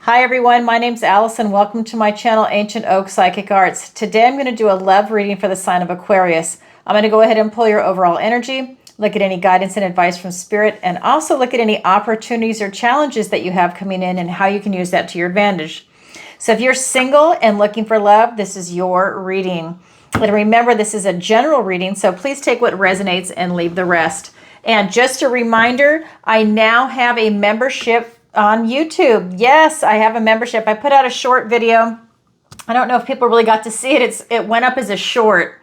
Hi everyone, my name's Alison. Welcome to my channel, Ancient Oak Psychic Arts. Today I'm going to do a love reading for the sign of Aquarius. I'm going to go ahead and pull your overall energy, look at any guidance and advice from Spirit, and also look at any opportunities or challenges that you have coming in and how you can use that to your advantage. So if you're single and looking for love, this is your reading. And remember, this is a general reading, so please take what resonates and leave the rest. And just a reminder, I now have a membership on YouTube. Yes, I have a membership. I put out a short video. I don't know if people really got to see it. It went up as a short.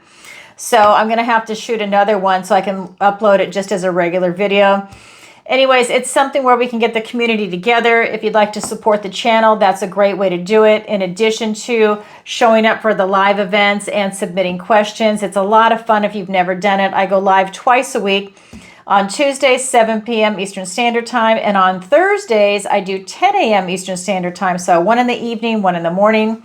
So I'm going to have to shoot another one so I can upload it just as a regular video. Anyways, it's something where we can get the community together. If you'd like to support the channel, that's a great way to do it. In addition to showing up for the live events and submitting questions, it's a lot of fun if you've never done it. I go live twice a week. On Tuesdays, 7 p.m. Eastern Standard Time, and on Thursdays, I do 10 a.m. Eastern Standard Time, so one in the evening, one in the morning.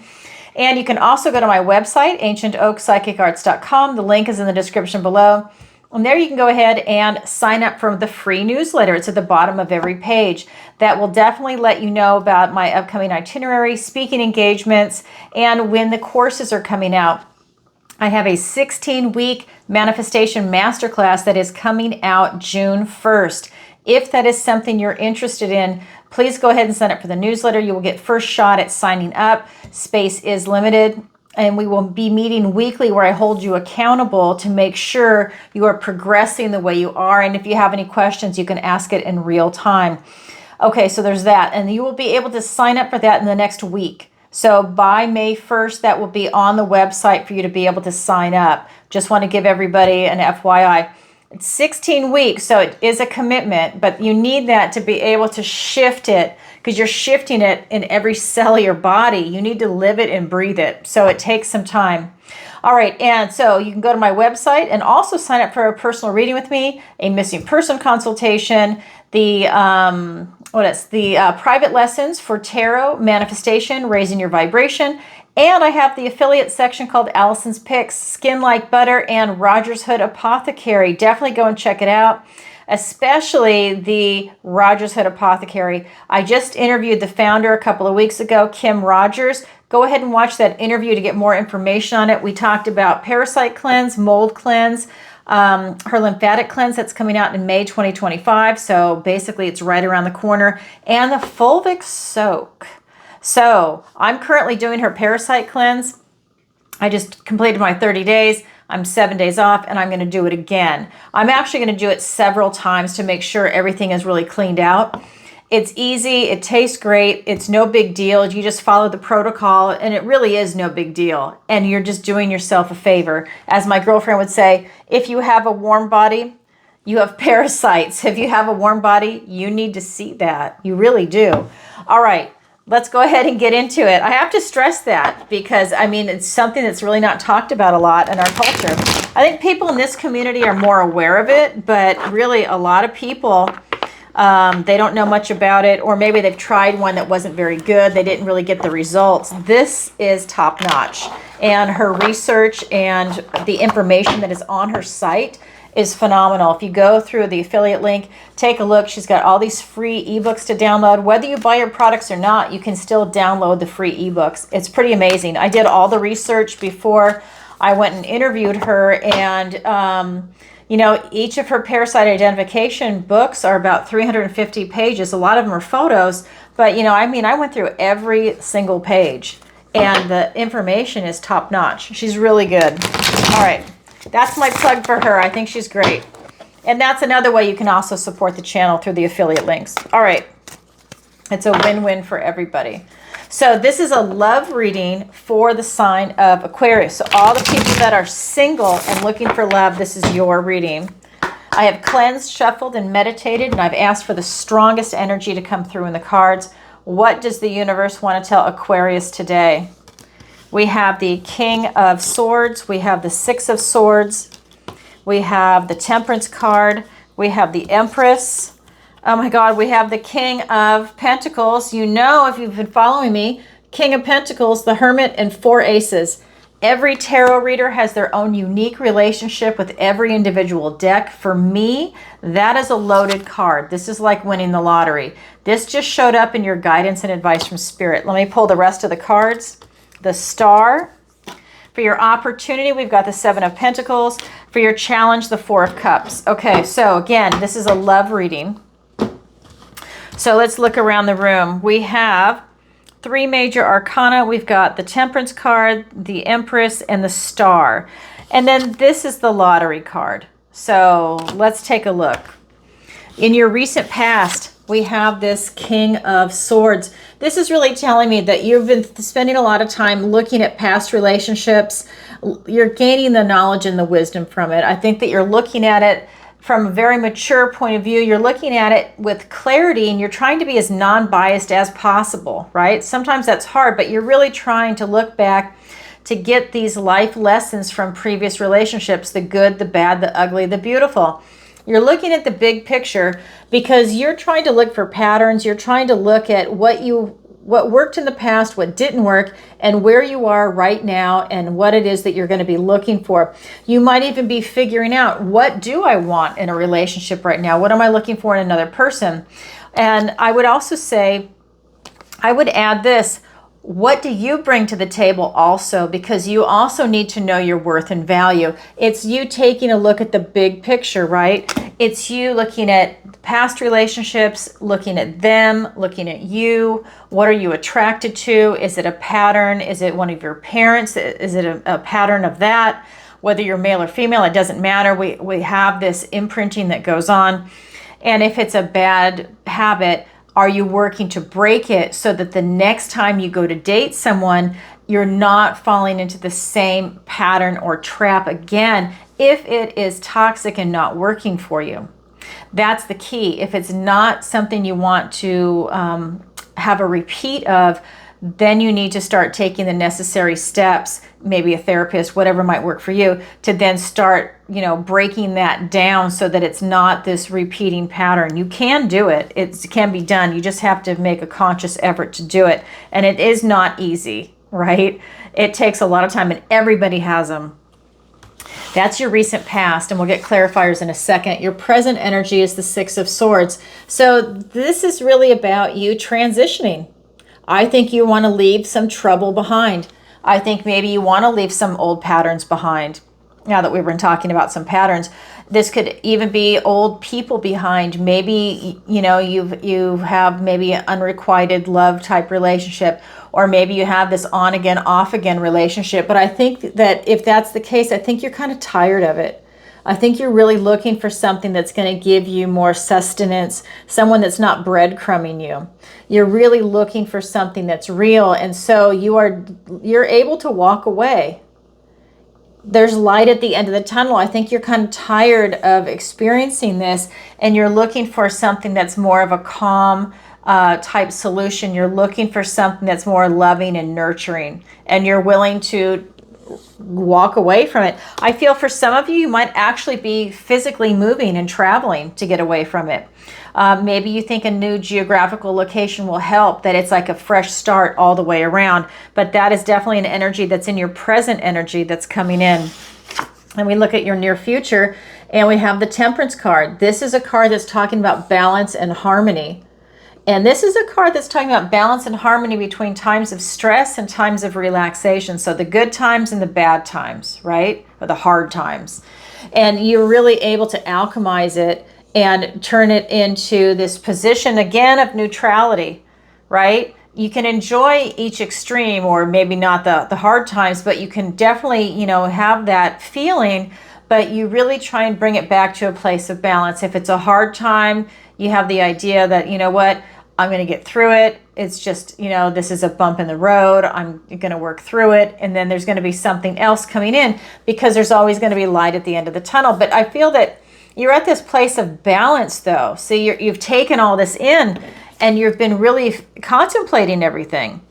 And you can also go to my website, ancientoakpsychicarts.com. The link is in the description below. And there you can go ahead and sign up for the free newsletter. It's at the bottom of every page. That will definitely let you know about my upcoming itinerary, speaking engagements, and when the courses are coming out. I have a 16-week manifestation masterclass that is coming out June 1st. If that is something you're interested in, please go ahead and sign up for the newsletter. You will get first shot at signing up. Space is limited, and we will be meeting weekly where I hold you accountable to make sure you are progressing the way you are. And if you have any questions, you can ask it in real time. Okay, so there's that. And you will be able to sign up for that in the next week. So by May 1st, that will be on the website for you to be able to sign up. Just want to give everybody an FYI. It's 16 weeks, so it is a commitment, but you need that to be able to shift it because you're shifting it in every cell of your body. You need to live it and breathe it. So it takes some time. All right, and so you can go to my website and also sign up for a personal reading with me, a missing person consultation, the private lessons for tarot, manifestation, raising your vibration, and I have the affiliate section called Alison's Picks, Skin Like Butter, and Rogers Hood Apothecary. Definitely go and check it out, especially the Rogers Hood Apothecary. I just interviewed the founder a couple of weeks ago, Kim Rogers. Go ahead and watch that interview to get more information on it. We talked about parasite cleanse, mold cleanse, her lymphatic cleanse that's coming out in May 2025. So basically it's right around the corner, and the fulvic soak. So I'm currently doing her parasite cleanse. I just completed my 30 days. I'm 7 days off, and I'm going to do it again. I'm actually going to do it several times to make sure everything is really cleaned out. It's easy. It tastes great. It's no big deal. You just follow the protocol, and it really is no big deal. And you're just doing yourself a favor. As my girlfriend would say, if you have a warm body, you have parasites. If you have a warm body, you need to see that. You really do. All right, let's go ahead and get into it. I have to stress that because, I mean, it's something that's really not talked about a lot in our culture. I think people in this community are more aware of it, but really a lot of people, they don't know much about it, or maybe they've tried one that wasn't very good. They didn't really get the results. This is top notch, and her research and the information that is on her site is phenomenal. If you go through the affiliate link, take a look. She's got all these free ebooks to download. Whether you buy her products or not, you can still download the free ebooks. It's pretty amazing. I did all the research before I went and interviewed her, and you know, each of her parasite identification books are about 350 pages. A lot of them are photos, but you know, I mean, I went through every single page, and the information is top notch. She's really good. All right, that's my plug for her. I think she's great. And that's another way you can also support the channel, through the affiliate links. All right, it's a win-win for everybody. So this is a love reading for the sign of Aquarius. So all the people that are single and looking for love, this is your reading. I have cleansed, shuffled, and meditated, and I've asked for the strongest energy to come through in the cards. What does the universe want to tell Aquarius today? We have the King of Swords. We have the Six of Swords. We have the Temperance card. We have the Empress. Oh my God, we have the King of Pentacles. You know, if you've been following me, King of Pentacles, the Hermit, and 4 aces. Every tarot reader has their own unique relationship with every individual deck. For me, that is a loaded card. This is like winning the lottery. This just showed up in your guidance and advice from Spirit. Let me pull the rest of the cards. The Star. For your opportunity, we've got the Seven of Pentacles. For your challenge, the Four of Cups. Okay, so again, this is a love reading. So let's look around the room. We have 3 major arcana. We've got the Temperance card, the Empress, and the Star. And then this is the lottery card. So let's take a look. In your recent past, we have this King of Swords. This is really telling me that you've been spending a lot of time looking at past relationships. You're gaining the knowledge and the wisdom from it. I think that you're looking at it from a very mature point of view. You're looking at it with clarity, and you're trying to be as non-biased as possible, right? Sometimes that's hard, but you're really trying to look back to get these life lessons from previous relationships, the good, the bad, the ugly, the beautiful. You're looking at the big picture because you're trying to look for patterns. You're trying to look at what worked in the past, what didn't work, and where you are right now, and what it is that you're going to be looking for. You might even be figuring out, what do I want in a relationship right now? What am I looking for in another person? And I would also say, I would add this. What do you bring to the table also? Because you also need to know your worth and value. It's you taking a look at the big picture, right? It's you looking at past relationships, looking at them, looking at you. What are you attracted to? Is it a pattern? Is it one of your parents? Is it a pattern of that? Whether you're male or female, it doesn't matter. We have this imprinting that goes on. And if it's a bad habit, are you working to break it so that the next time you go to date someone, you're not falling into the same pattern or trap again if it is toxic and not working for you? That's the key. If it's not something you want to have a repeat of, then you need to start taking the necessary steps, maybe a therapist, whatever might work for you, to then start, breaking that down so that it's not this repeating pattern. You can do it. It can be done. You just have to make a conscious effort to do it. And it is not easy, right? It takes a lot of time, and everybody has them. That's your recent past, and we'll get clarifiers in a second. Your present energy is the Six of Swords. So this is really about you transitioning. I think you want to leave some trouble behind. I think maybe you want to leave some old patterns behind. Now that we've been talking about some patterns, this could even be old people behind. Maybe, you have maybe an unrequited love type relationship, or maybe you have this on again, off again relationship. But I think that if that's the case, I think you're kind of tired of it. I think you're really looking for something that's going to give you more sustenance, someone that's not breadcrumbing you. You're really looking for something that's real, and so you're able to walk away. There's light at the end of the tunnel. I think you're kind of tired of experiencing this, and you're looking for something that's more of a calm type solution. You're looking for something that's more loving and nurturing, and you're willing to walk away from it. I feel for some of you, you might actually be physically moving and traveling to get away from it. Maybe you think a new geographical location will help, that it's like a fresh start all the way around. But that is definitely an energy that's in your present energy that's coming in. And we look at your near future, and we have the Temperance card. This is a card that's talking about balance and harmony. And this is a card that's talking about balance and harmony between times of stress and times of relaxation. So the good times and the bad times, right? Or the hard times. And you're really able to alchemize it and turn it into this position, again, of neutrality, right? You can enjoy each extreme, or maybe not the hard times, but you can definitely, have that feeling, but you really try and bring it back to a place of balance. If it's a hard time, you have the idea that, I'm going to get through it. It's just, this is a bump in the road. I'm going to work through it. And then there's going to be something else coming in, because there's always going to be light at the end of the tunnel. But I feel that you're at this place of balance, though. So you've taken all this in, and you've been really contemplating everything.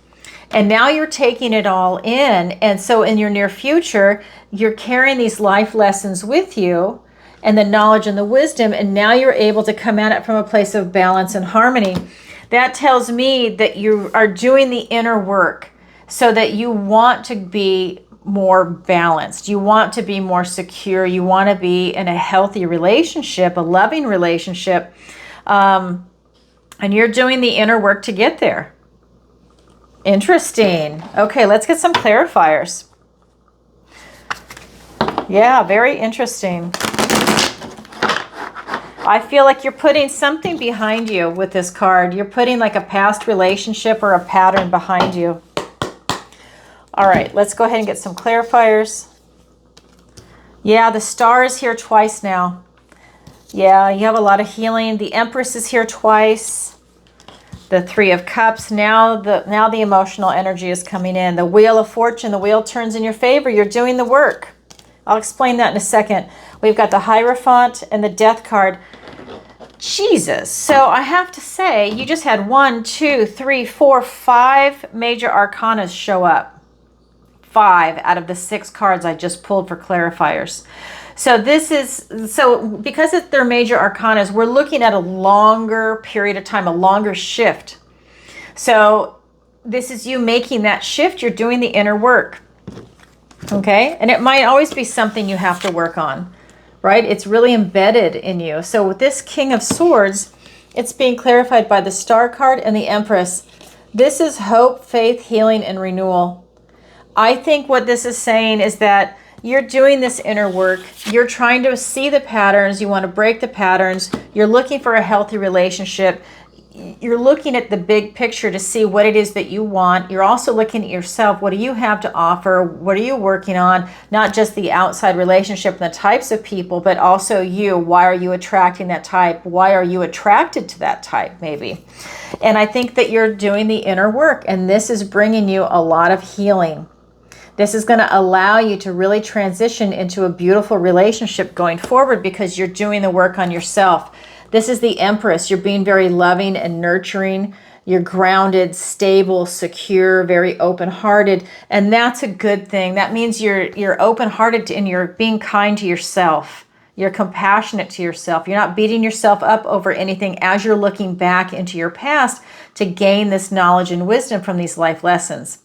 And now you're taking it all in. And so in your near future, you're carrying these life lessons with you, and the knowledge and the wisdom. And now you're able to come at it from a place of balance and harmony. That tells me that you are doing the inner work so that you want to be more balanced. You want to be more secure. You want to be in a healthy relationship, a loving relationship. And you're doing the inner work to get there. Interesting. Okay, let's get some clarifiers. Yeah, very interesting. I feel like you're putting something behind you with this card. You're putting like a past relationship or a pattern behind you. All right, let's go ahead and get some clarifiers. Yeah, the Star is here twice now. Yeah, you have a lot of healing. The Empress is here twice. The Three of Cups. Now the emotional energy is coming in. The Wheel of Fortune. The wheel turns in your favor. You're doing the work. I'll explain that in a second. We've got the Hierophant and the Death card. Jesus. So I have to say, you just had 1, 2, 3, 4, 5 major arcanas show up. 5 out of the 6 cards I just pulled for clarifiers. So because they're major arcanas, we're looking at a longer period of time, a longer shift. So this is you making that shift. You're doing the inner work. Okay. And it might always be something you have to work on, right? It's really embedded in you. So with this King of Swords, it's being clarified by the Star card and the Empress. This is hope, faith, healing, and renewal. I think what this is saying is that you're doing this inner work. You're trying to see the patterns. You want to break the patterns. You're looking for a healthy relationship. You're looking at the big picture to see what it is that you want. You're also looking at yourself. What do you have to offer? What are you working on? Not just the outside relationship and the types of people, but also you. Why are you attracting that type? Why are you attracted to that type, maybe? And I think that you're doing the inner work, and this is bringing you a lot of healing. This is going to allow you to really transition into a beautiful relationship going forward because you're doing the work on yourself. This is the Empress. You're being very loving and nurturing. You're grounded, stable, secure, very open-hearted. And that's a good thing. That means you're open-hearted and you're being kind to yourself. You're compassionate to yourself. You're not beating yourself up over anything as you're looking back into your past to gain this knowledge and wisdom from these life lessons.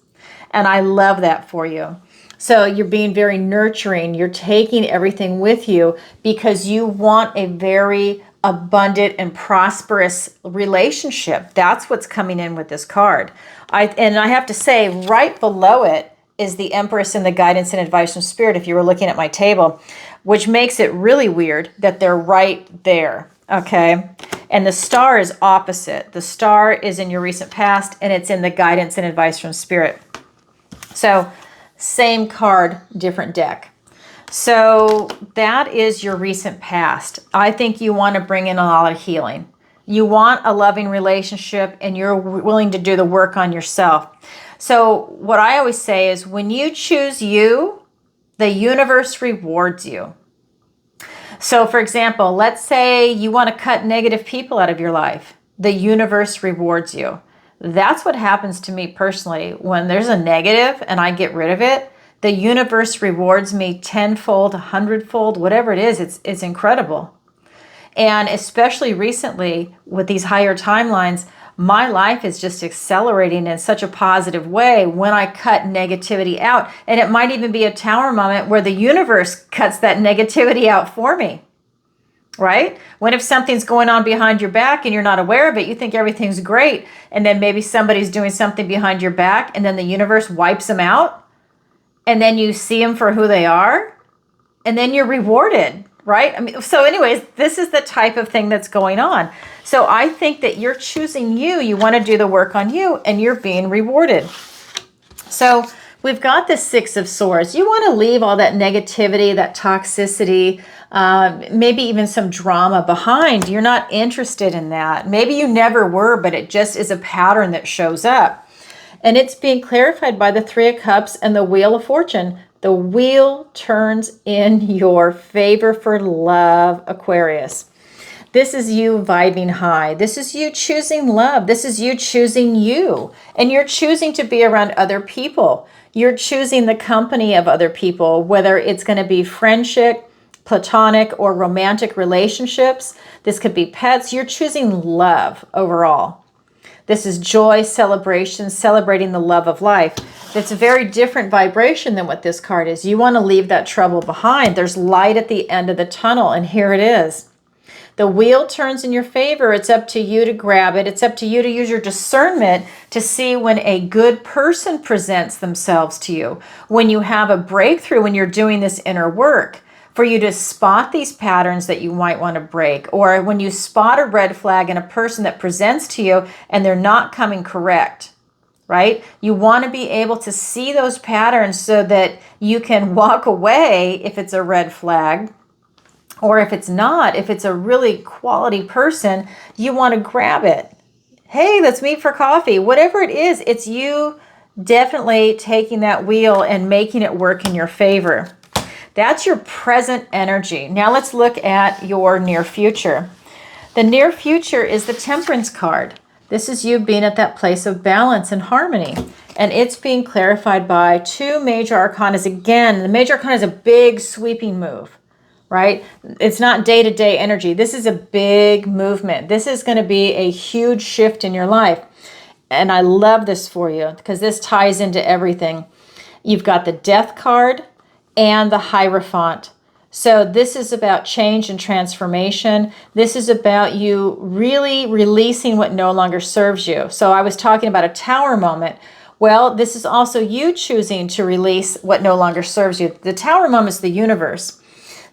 And I love that for you. So you're being very nurturing. You're taking everything with you because you want a very abundant and prosperous relationship. That's what's coming in with this card. And I have to say, right below it is the Empress and the Guidance and Advice from Spirit, if you were looking at my table, which makes it really weird that they're right there. Okay. And the Star is opposite. The Star is in your recent past, and it's in the Guidance and Advice from Spirit. So same card, different deck. So that is your recent past. I think you want to bring in a lot of healing. You want a loving relationship, and you're willing to do the work on yourself. So what I always say is when you choose you, the universe rewards you. So for example, let's say you want to cut negative people out of your life. The universe rewards you. That's what happens to me personally. When there's a negative and I get rid of it, the universe rewards me tenfold, 100-fold, whatever it is. It's incredible. And especially recently with these higher timelines, my life is just accelerating in such a positive way when I cut negativity out. And it might even be a tower moment where the universe cuts that negativity out for me. Right? When if something's going on behind your back and you're not aware of it, you think everything's great. And then maybe somebody's doing something behind your back and then the universe wipes them out. And then you see them for who they are. And then you're rewarded, right? I mean, so anyways, this is the type of thing that's going on. So I think that you're choosing you. You want to do the work on you and you're being rewarded. So we've got the Six of Swords. You want to leave all that negativity, that toxicity, maybe even some drama behind. You're not interested in that. Maybe you never were, but it just is a pattern that shows up. And it's being clarified by the Three of Cups and the Wheel of Fortune. The wheel turns in your favor for love, Aquarius. This is you vibing high. This is you choosing love. This is you choosing you. And you're choosing to be around other people. You're choosing the company of other people, whether it's going to be friendship, platonic, or romantic relationships. This could be pets. You're choosing love overall. This is joy, celebration, celebrating the love of life. It's a very different vibration than what this card is. You want to leave that trouble behind. There's light at the end of the tunnel, and here it is. The wheel turns in your favor. It's up to you to grab it. It's up to you to use your discernment to see when a good person presents themselves to you, when you have a breakthrough, when you're doing this inner work, for you to spot these patterns that you might want to break, or when you spot a red flag in a person that presents to you and they're not coming correct, right? You want to be able to see those patterns so that you can walk away if it's a red flag. Or if it's not, if it's a really quality person, you want to grab it. Hey, let's meet for coffee. Whatever it is, it's you definitely taking that wheel and making it work in your favor. That's your present energy. Now let's look at your near future. The near future is the Temperance card. This is you being at that place of balance and harmony. And it's being clarified by two major arcanas. Again, the major arcana is a big sweeping move. Right? It's not day-to-day energy. This is a big movement. This is going to be a huge shift in your life. And I love this for you because this ties into everything. You've got the Death card and the Hierophant. So this is about change and transformation. This is about you really releasing what no longer serves you. So I was talking about a Tower moment. Well, this is also you choosing to release what no longer serves you. The Tower moment is the universe.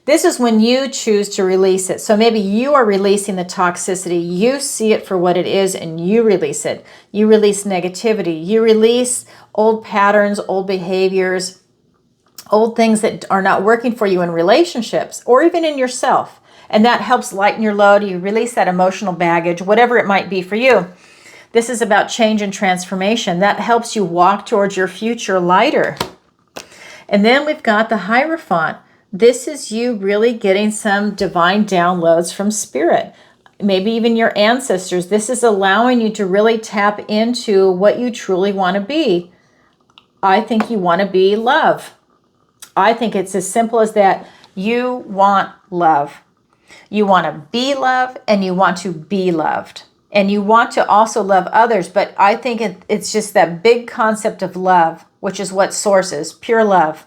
This is when you choose to release it. So maybe you are releasing the toxicity. You see it for what it is and you release it. You release negativity. You release old patterns, old behaviors, old things that are not working for you in relationships or even in yourself. And that helps lighten your load. You release that emotional baggage, whatever it might be for you. This is about change and transformation. That helps you walk towards your future lighter. And then we've got the Hierophant. This is you really getting some divine downloads from spirit, maybe even your ancestors. This is allowing you to really tap into what you truly want to be. I think you want to be love. I think it's as simple as that. You want love. You want to be love and you want to be loved. And you want to also love others, but I think it's just that big concept of love, which is what Source is, pure love.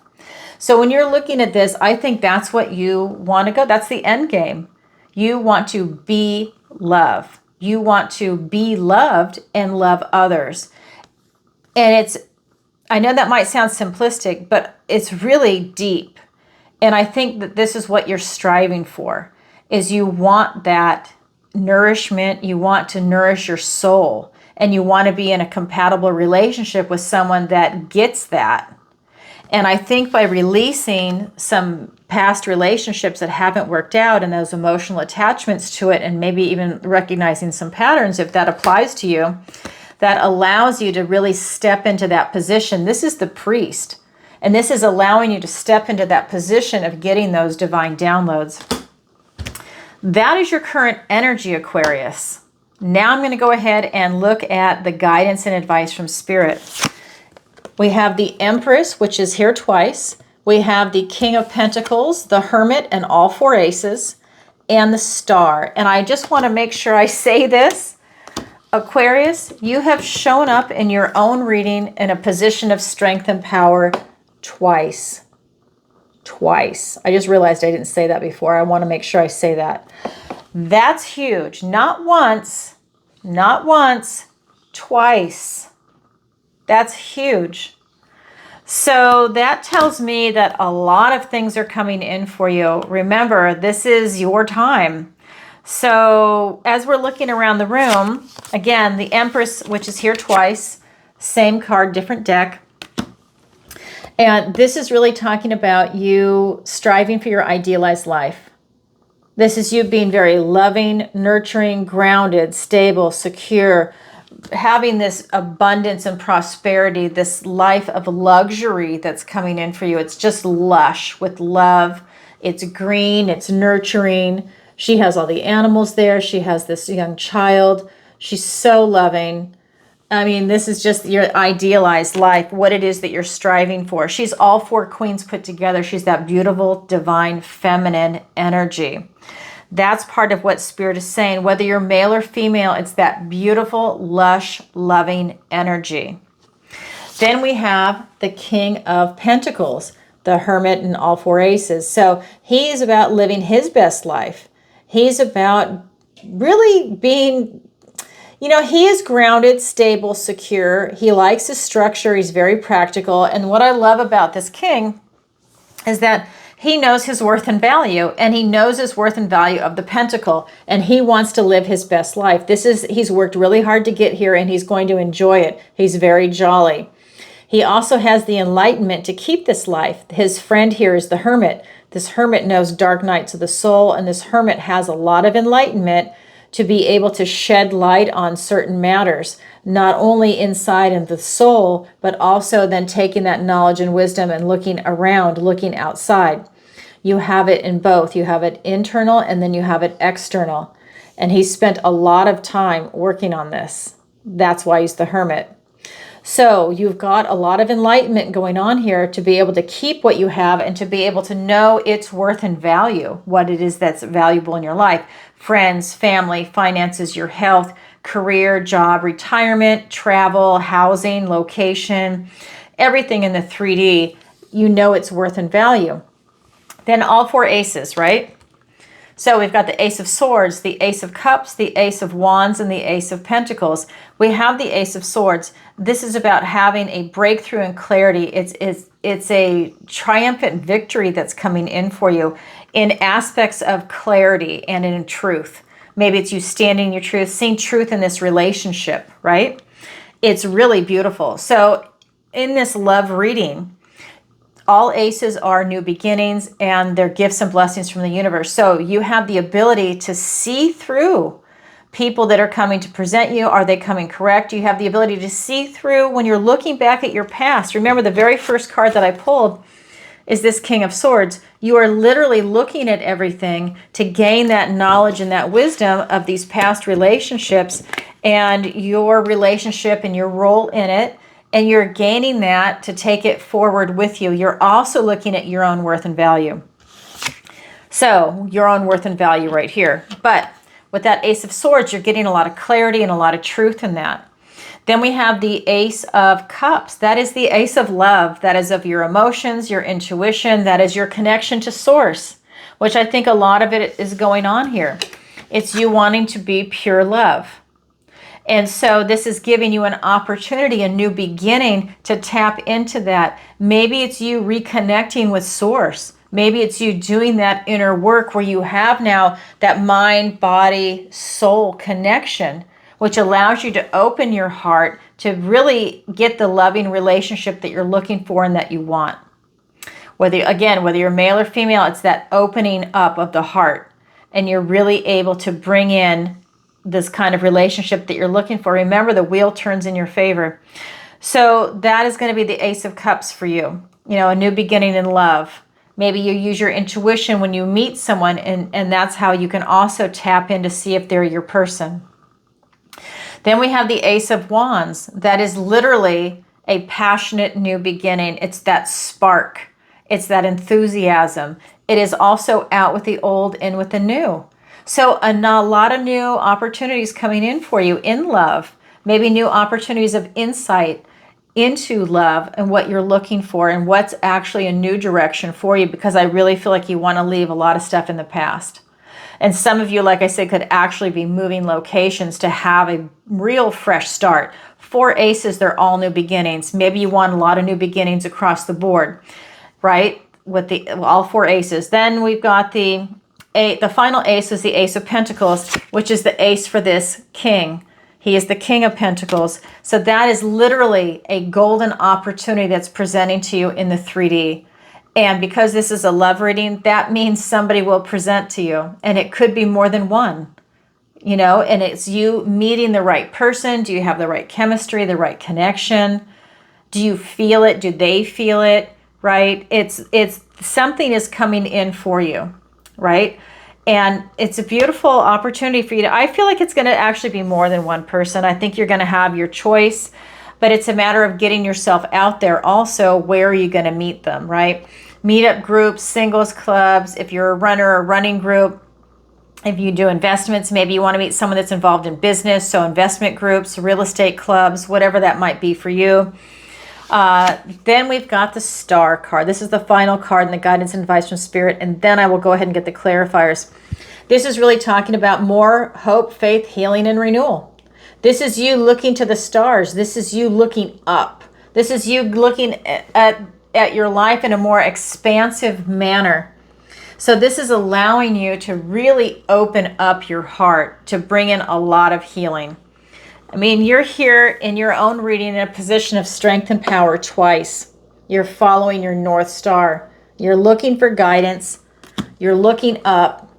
So when you're looking at this, I think that's what you want to go. That's the end game. You want to be love. You want to be loved and love others. And I know that might sound simplistic, but it's really deep. And I think that this is what you're striving for, is you want that nourishment. You want to nourish your soul. And you want to be in a compatible relationship with someone that gets that. And I think by releasing some past relationships that haven't worked out and those emotional attachments to it, and maybe even recognizing some patterns, if that applies to you, that allows you to really step into that position. This is the Priest. And this is allowing you to step into that position of getting those divine downloads. That is your current energy, Aquarius. Now I'm going to go ahead and look at the guidance and advice from Spirit. We have the Empress, which is here twice. We have the King of Pentacles, the Hermit, and all four aces, and the Star. And I just want to make sure I say this. Aquarius, you have shown up in your own reading in a position of strength and power twice. Twice. I just realized I didn't say that before. I want to make sure I say that. That's huge. Not once, twice. That's huge. So that tells me that a lot of things are coming in for you. Remember, this is your time. So as we're looking around the room, again, the Empress, which is here twice, same card, different deck. And this is really talking about you striving for your idealized life. This is you being very loving, nurturing, grounded, stable, secure, having this abundance and prosperity, this life of luxury that's coming in for you. It's just lush with love. It's green. It's nurturing. She has all the animals there. She has this young child. She's so loving. I mean, this is just your idealized life, what it is that you're striving for. She's all four queens put together. She's that beautiful, divine, feminine energy. That's part of what Spirit is saying. Whether you're male or female, it's that beautiful, lush, loving energy. Then we have the King of Pentacles, the Hermit and all four aces. So he's about living his best life. He's about really being, he is grounded, stable, secure. He likes his structure. He's very practical. And what I love about this king is that he knows his worth and value, and he knows his worth and value of the pentacle, and he wants to live his best life. He's worked really hard to get here, and he's going to enjoy it. He's very jolly. He also has the enlightenment to keep this life. His friend here is the hermit. This hermit knows dark nights of the soul, and this hermit has a lot of enlightenment to be able to shed light on certain matters, not only inside in the soul, but also then taking that knowledge and wisdom and looking around, looking outside. You have it in both. You have it internal and then you have it external. And he spent a lot of time working on this. That's why he's the hermit. So you've got a lot of enlightenment going on here to be able to keep what you have and to be able to know its worth and value, what it is that's valuable in your life. Friends, family, finances, your health, career, job, retirement, travel, housing, location, everything in the 3D, you know its worth and value. Then all four aces, right? So we've got the Ace of Swords, the Ace of Cups, the Ace of Wands, and the Ace of Pentacles. We have the Ace of Swords. This is about having a breakthrough and clarity. It's a triumphant victory that's coming in for you in aspects of clarity and in truth. Maybe it's you standing in your truth, seeing truth in this relationship, right? It's really beautiful. So in this love reading, all aces are new beginnings and they're gifts and blessings from the universe. So you have the ability to see through people that are coming to present you. Are they coming correct? You have the ability to see through when you're looking back at your past. Remember, the very first card that I pulled is this King of Swords. You are literally looking at everything to gain that knowledge and that wisdom of these past relationships and your relationship and your role in it. And you're gaining that to take it forward with you. You're also looking at your own worth and value. So your own worth and value right here. But with that Ace of Swords, you're getting a lot of clarity and a lot of truth in that. Then we have the Ace of Cups. That is the Ace of Love. That is of your emotions, your intuition. That is your connection to Source, which I think a lot of it is going on here. It's you wanting to be pure love. And so this is giving you an opportunity, a new beginning to tap into that. Maybe it's you reconnecting with Source. Maybe it's you doing that inner work where you have now that mind, body, soul connection, which allows you to open your heart to really get the loving relationship that you're looking for and that you want. Whether you're male or female, it's that opening up of the heart. And you're really able to bring in this kind of relationship that you're looking for. Remember, the wheel turns in your favor. So that is going to be the Ace of Cups for you. A new beginning in love. Maybe you use your intuition when you meet someone, and that's how you can also tap in to see if they're your person. Then we have the Ace of Wands. That is literally a passionate new beginning. It's that spark. It's that enthusiasm. It is also out with the old, in with the new. So a lot of new opportunities coming in for you in love, maybe new opportunities of insight into love and what you're looking for and what's actually a new direction for you, because I really feel like you want to leave a lot of stuff in the past. And some of you, like I said, could actually be moving locations to have a real fresh start. 4 aces, they're all new beginnings. Maybe you want a lot of new beginnings across the board, right? With all 4 aces. Then we've got the final ace is the Ace of Pentacles, which is the ace for this king. He is the King of Pentacles. So that is literally a golden opportunity that's presenting to you in the 3D. And because this is a love reading, that means somebody will present to you. And it could be more than one, and it's you meeting the right person. Do you have the right chemistry, the right connection? Do you feel it? Do they feel it? Right? It's something is coming in for you. Right? And it's a beautiful opportunity for you I feel like it's going to actually be more than one person. I think you're going to have your choice, but it's a matter of getting yourself out there also. Where are you going to meet them, right? Meetup groups, singles clubs, if you're a runner, a running group. If you do investments, maybe you want to meet someone that's involved in business, so investment groups, real estate clubs, whatever that might be for you. Then we've got the Star card. This is the final card in the guidance and advice from Spirit, and then I will go ahead and get the clarifiers. This is really talking about more hope, faith, healing, and renewal. This is you looking to the stars. This is you looking up. This is you looking at your life in a more expansive manner. So this is allowing you to really open up your heart to bring in a lot of healing. I mean, you're here in your own reading in a position of strength and power twice. You're following your North Star. You're looking for guidance. You're looking up.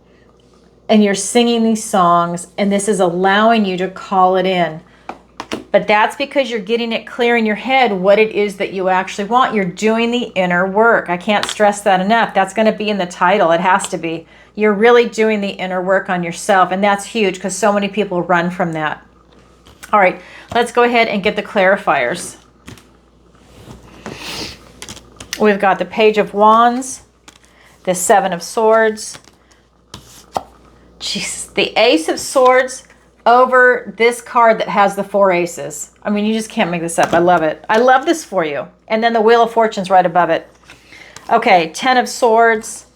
And you're singing these songs. And this is allowing you to call it in. But that's because you're getting it clear in your head what it is that you actually want. You're doing the inner work. I can't stress that enough. That's going to be in the title. It has to be. You're really doing the inner work on yourself. And that's huge because so many people run from that. All right, let's go ahead and get the clarifiers. We've got the Page of Wands, the Seven of Swords, the Ace of Swords over this card that has the 4 aces. I mean, you just can't make this up. I love it. I love this for you. And then the Wheel of Fortune's right above it. Okay, 10 of Swords,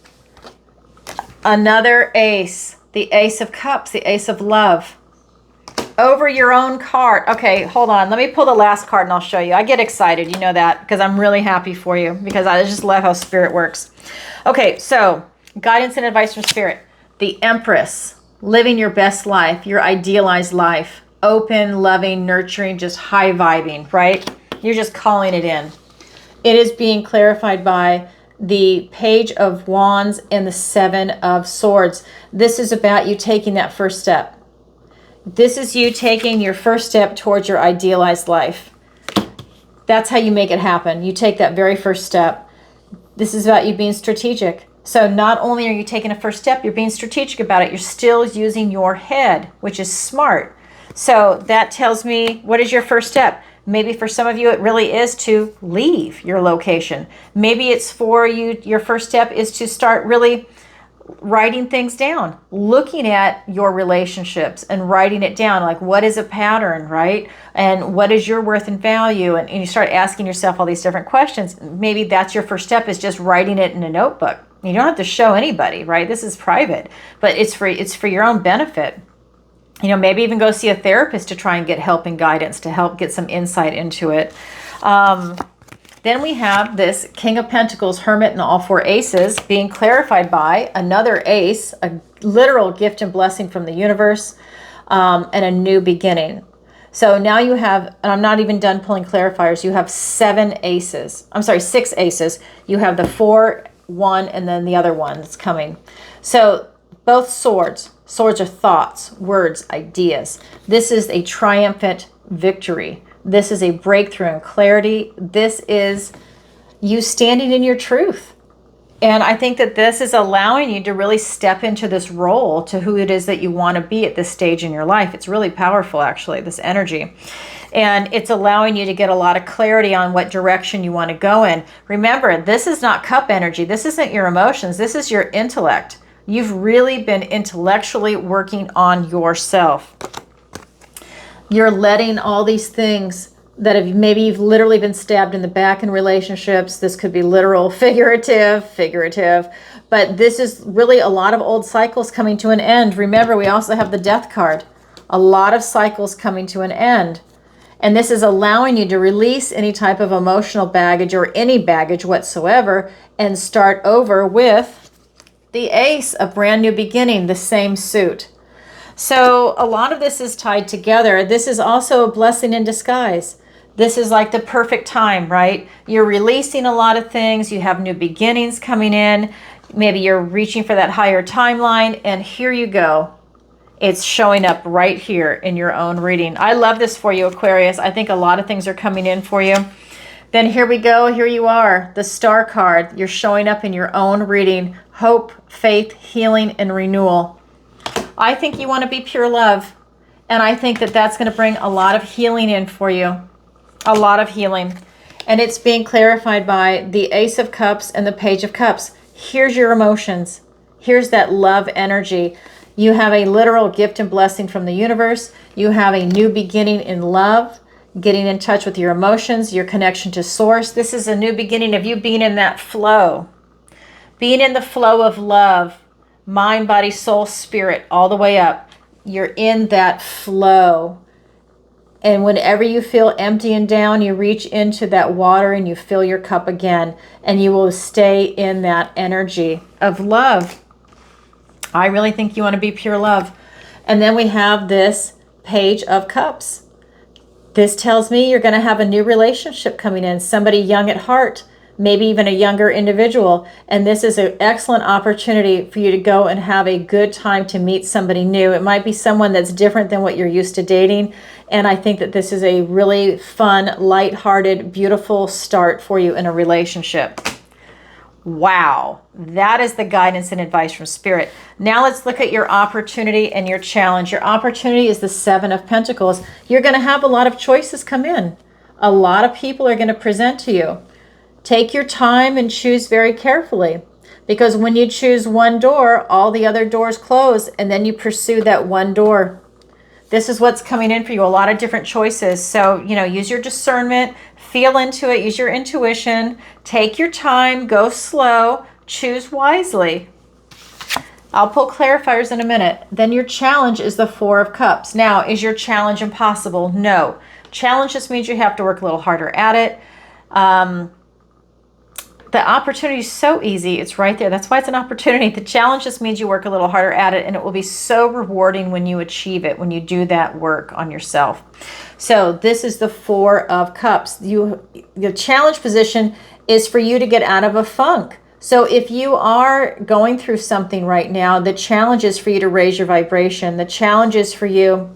another ace, the Ace of Cups, the Ace of Love. Over your own card. Okay, hold on. Let me pull the last card and I'll show you. I get excited, you know that, because I'm really happy for you, because I just love how Spirit works. Okay, so guidance and advice from Spirit. The Empress, living your best life, your idealized life. Open, loving, nurturing, just high vibing, right? You're just calling it in. It is being clarified by the Page of Wands and the Seven of Swords. This is about you taking that first step. This is you taking your first step towards your idealized life. That's how you make it happen. You take that very first step. This is about you being strategic. So not only are you taking a first step, you're being strategic about it. You're still using your head, which is smart. So that tells me, what is your first step? Maybe for some of you, it really is to leave your location. Maybe it's for you, your first step is to start really writing things down, looking at your relationships and writing it down. Like, what is a pattern, right? And what is your worth and value? And you start asking yourself all these different questions. Maybe that's your first step, is just writing it in a notebook. You don't have to show anybody, right? This is private, but it's for your own benefit. You know, maybe even go see a therapist to try and get help and guidance to help get some insight into it. Then we have this King of Pentacles, Hermit, and all 4 aces being clarified by another ace, a literal gift and blessing from the universe, and a new beginning. So now you have, and I'm not even done pulling clarifiers, you have 6 aces. You have the 4, 1, and then the other one that's coming. So both swords are thoughts, words, ideas. This is a triumphant victory. This is a breakthrough in clarity. This is you standing in your truth. And I think that this is allowing you to really step into this role to who it is that you want to be at this stage in your life. It's really powerful, actually, this energy. And it's allowing you to get a lot of clarity on what direction you want to go in. Remember, this is not cup energy. This isn't your emotions. This is your intellect. You've really been intellectually working on yourself. You're letting all these things that have maybe you've literally been stabbed in the back in relationships. This could be literal, figurative, but this is really a lot of old cycles coming to an end. Remember, we also have the Death card. A lot of cycles coming to an end. And this is allowing you to release any type of emotional baggage or any baggage whatsoever and start over with the Ace, a brand new beginning, the same suit. So a lot of this is tied together. This is also a blessing in disguise. This is like the perfect time, right? You're releasing a lot of things. You have new beginnings coming in. Maybe you're reaching for that higher timeline. And here you go. It's showing up right here in your own reading. I love this for you, Aquarius. I think a lot of things are coming in for you. Then here we go. Here you are. The Star card. You're showing up in your own reading. Hope, faith, healing, and renewal. I think you want to be pure love. And I think that that's going to bring a lot of healing in for you. A lot of healing. And it's being clarified by the Ace of Cups and the Page of Cups. Here's your emotions. Here's that love energy. You have a literal gift and blessing from the universe. You have a new beginning in love. getting in touch with your emotions, your connection to source. This is a new beginning of you being in that flow, being in the flow of love, mind, body, soul, spirit, all the way up. You're in that flow. And whenever you feel empty and down, you reach into that water and you fill your cup again, and you will stay in that energy of love. I really think you want to be pure love. And then we have this Page of Cups. This tells me you're going to have a new relationship coming in, somebody young at heart, maybe even a younger individual. And this is an excellent opportunity for you to go and have a good time to meet somebody new. It might be someone that's different than what you're used to dating. And I think that this is a really fun, lighthearted, beautiful start for you in a relationship. Wow, that is the guidance and advice from Spirit. Now let's look at your opportunity and your challenge. Your opportunity is the Seven of Pentacles. You're going to have a lot of choices come in. A lot of people are going to present to you. Take your time and choose very carefully, because when you choose one door, all the other doors close, and then you pursue that one door. This is what's coming in for you, a lot of different choices. So, use your discernment, feel into it, use your intuition, take your time, go slow, choose wisely. I'll pull clarifiers in a minute. Then your challenge is the Four of Cups. Now, is your challenge impossible? No. Challenge just means you have to work a little harder at it. The opportunity is so easy. It's right there. That's why it's an opportunity. The challenge just means you work a little harder at it, and it will be so rewarding when you achieve it, when you do that work on yourself. So this is the Four of Cups. The challenge position is for you to get out of a funk. So if you are going through something right now, the challenge is for you to raise your vibration. The challenge is for you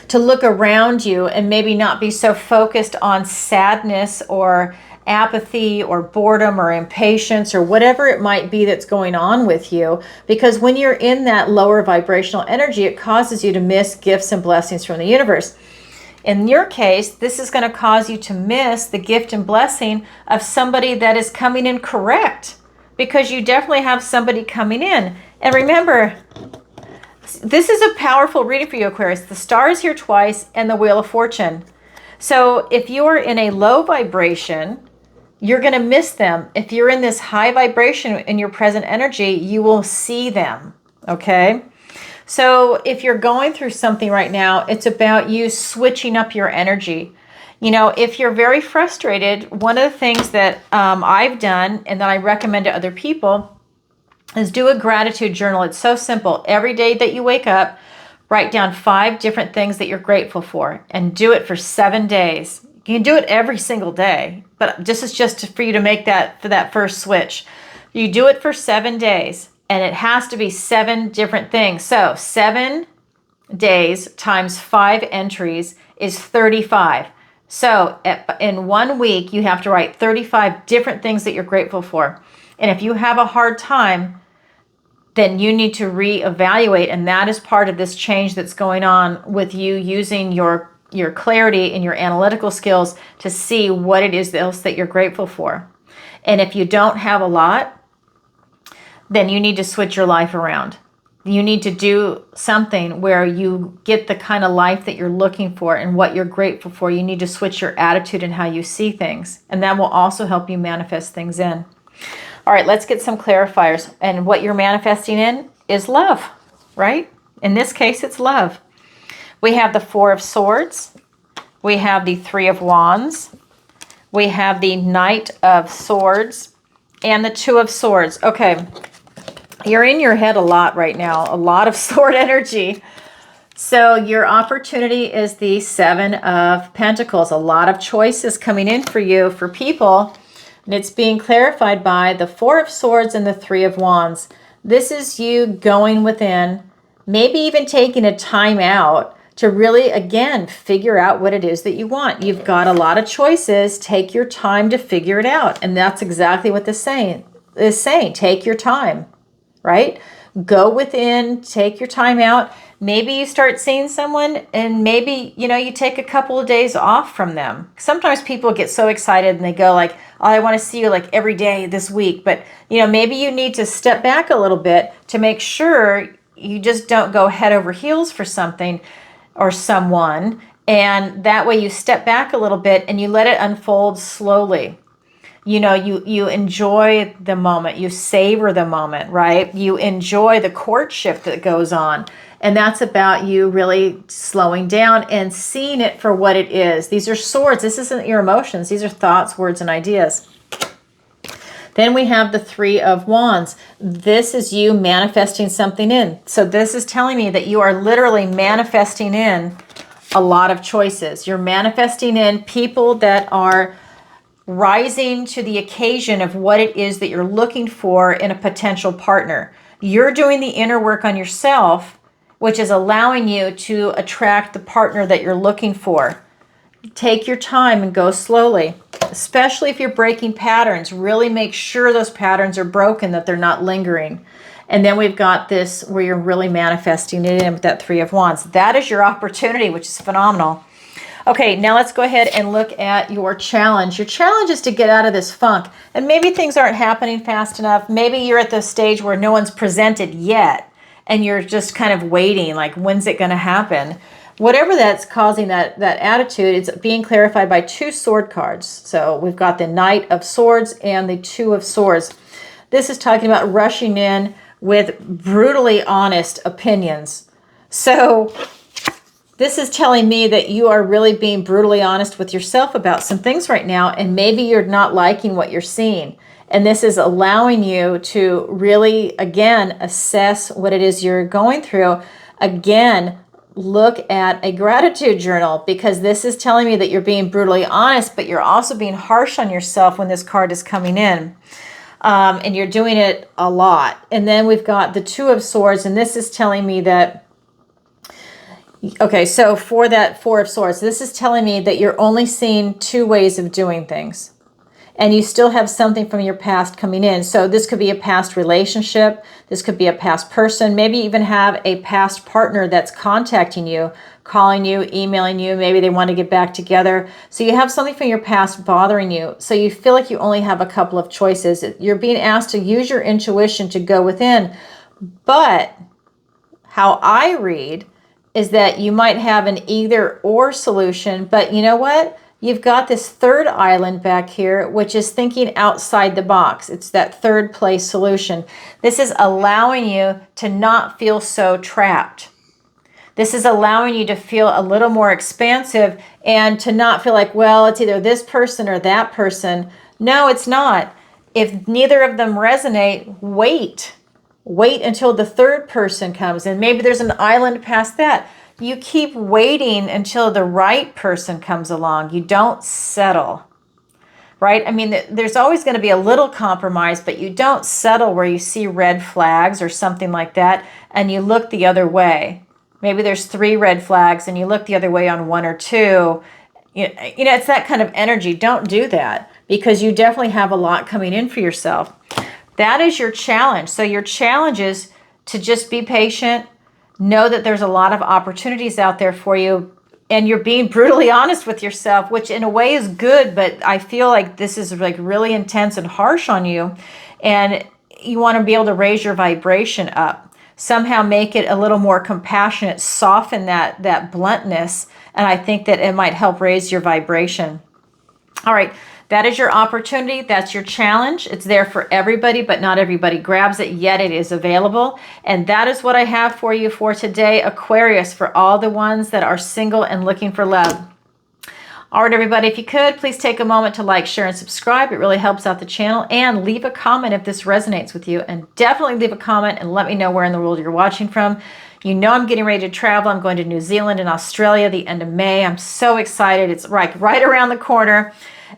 to look around you and maybe not be so focused on sadness or apathy or boredom or impatience or whatever it might be that's going on with you, because when you're in that lower vibrational energy, it causes you to miss gifts and blessings from the universe. In your case, this is going to cause you to miss the gift and blessing of somebody that is coming in correct, because you definitely have somebody coming in. And remember, this is a powerful reading for you, Aquarius. The star is here twice and the Wheel of Fortune. So if you are in a low vibration, you're going to miss them. If you're in this high vibration in your present energy, you will see them, okay? So if you're going through something right now, it's about you switching up your energy. If you're very frustrated, one of the things that I've done and that I recommend to other people is do a gratitude journal. It's so simple. Every day that you wake up, write down 5 different things that you're grateful for, and do it for 7 days. You can do it every single day, but this is just for you to make that for that first switch. You do it for 7 days, and it has to be 7 different things. So 7 days times 5 entries is 35. So in 1 week, you have to write 35 different things that you're grateful for. And if you have a hard time, then you need to reevaluate, and that is part of this change that's going on with you using your clarity and your analytical skills to see what it is else that you're grateful for. And if you don't have a lot, then you need to switch your life around. You need to do something where you get the kind of life that you're looking for and what you're grateful for. You need to switch your attitude and how you see things, and that will also help you manifest things in. All right, let's get some clarifiers. And what you're manifesting in is love, right? In this case, it's love. We have the Four of Swords. We have the Three of Wands. We have the Knight of Swords and the Two of Swords. Okay, you're in your head a lot right now, a lot of sword energy. So your opportunity is the Seven of Pentacles. A lot of choices coming in for you, for people. And it's being clarified by the Four of Swords and the Three of Wands. This is you going within, maybe even taking a time out to really, again, figure out what it is that you want. You've got a lot of choices. Take your time to figure it out. And that's exactly what this is saying. Take your time, right? Go within, take your time out. Maybe you start seeing someone, and maybe, you take a couple of days off from them. Sometimes people get so excited and they go like, oh, I want to see you like every day this week. But, maybe you need to step back a little bit to make sure you just don't go head over heels for something or someone, And that way you step back a little bit and you let it unfold slowly. You know, you enjoy the moment, you savor the moment, right? You enjoy the courtship that goes on. And that's about you really slowing down and seeing it for what it is. These are swords. This isn't your emotions. These are thoughts, words, and ideas. Then we have the Three of Wands. This is you manifesting something in. So this is telling me that you are literally manifesting in a lot of choices. You're manifesting in people that are rising to the occasion of what it is that you're looking for in a potential partner. You're doing the inner work on yourself, which is allowing you to attract the partner that you're looking for. Take your time and go slowly, especially if you're breaking patterns. Really make sure those patterns are broken, that they're not lingering. And then we've got this where you're really manifesting it in with that Three of Wands. That is your opportunity, which is phenomenal. Okay, now let's go ahead and look at your challenge. Your challenge is to get out of this funk. And maybe things aren't happening fast enough. Maybe you're at the stage where no one's presented yet, and you're just kind of waiting, like, when's it going to happen? Whatever that's causing that attitude, it's being clarified by two sword cards. So we've got the Knight of Swords and the Two of Swords. This is talking about rushing in with brutally honest opinions. So this is telling me that you are really being brutally honest with yourself about some things right now, and maybe you're not liking what you're seeing. And this is allowing you to really, again, assess what it is you're going through. Again, look at a gratitude journal, because this is telling me that you're being brutally honest, but you're also being harsh on yourself when this card is coming in. And you're doing it a lot. And then we've got the Two of Swords, and this is telling me that, okay, so for that Four of Swords, this is telling me that you're only seeing two ways of doing things. And you still have something from your past coming in. So this could be a past relationship. This could be a past person. Maybe even have a past partner that's contacting you, calling you, emailing you. Maybe they want to get back together. So you have something from your past bothering you. So you feel like you only have a couple of choices. You're being asked to use your intuition to go within. But how I read is that you might have an either or solution. But you know what? You've got this third island back here, which is thinking outside the box. It's that third place solution. This is allowing you to not feel so trapped. This is allowing you to feel a little more expansive and to not feel like, well, it's either this person or that person. No, it's not. If neither of them resonate, wait. Wait until the third person comes, and maybe there's an island past that. You keep waiting until the right person comes along. You don't settle, right? I mean, there's always going to be a little compromise, but you don't settle where you see red flags or something like that, and you look the other way. Maybe there's 3 red flags, and you look the other way on 1 or 2. You know, it's that kind of energy. Don't do that, because you definitely have a lot coming in for yourself. That is your challenge. So your challenge is to just be patient. Know that there's a lot of opportunities out there for you, and you're being brutally honest with yourself, which in a way is good, but I feel like this is like really intense and harsh on you, and you want to be able to raise your vibration up. Somehow make it a little more compassionate, soften that bluntness, and I think that it might help raise your vibration. All right. That is your opportunity. That's your challenge. It's there for everybody, but not everybody grabs it, yet it is available. And that is what I have for you for today, Aquarius, for all the ones that are single and looking for love. All right, everybody, if you could, please take a moment to like, share, and subscribe. It really helps out the channel. And leave a comment if this resonates with you. And definitely leave a comment and let me know where in the world you're watching from. You know I'm getting ready to travel. I'm going to New Zealand and Australia the end of May. I'm so excited. It's right around the corner.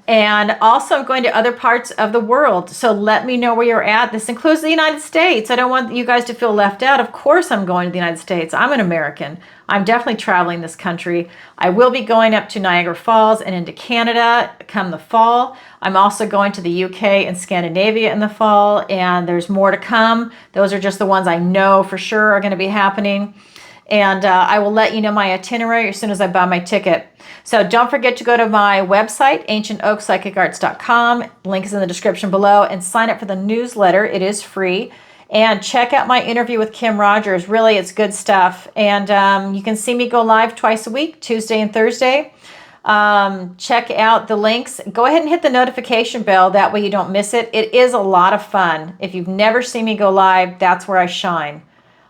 And also I'm going to other parts of the world. So let me know where you're at. This includes the United States. I don't want you guys to feel left out. Of course I'm going to the United States. I'm an American. I'm definitely traveling this country. I will be going up to Niagara Falls and into Canada come the fall. I'm also going to the UK and Scandinavia in the fall. And there's more to come. Those are just the ones I know for sure are going to be happening. And I will let you know my itinerary as soon as I buy my ticket. So don't forget to go to my website, ancientoakpsychicarts.com. Link is in the description below. And sign up for the newsletter. It is free. And check out my interview with Kim Rogers. Really, it's good stuff. And you can see me go live twice a week, Tuesday and Thursday. Check out the links. Go ahead and hit the notification bell. That way you don't miss it. It is a lot of fun. If you've never seen me go live, that's where I shine.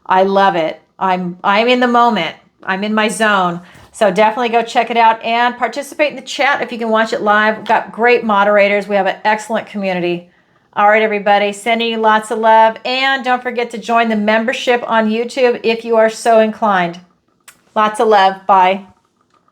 I love it. I'm in the moment. I'm in my zone. So definitely go check it out and participate in the chat if you can watch it live. We've got great moderators. We have an excellent community. All right, everybody, sending you lots of love. And don't forget to join the membership on YouTube if you are so inclined. Lots of love. Bye.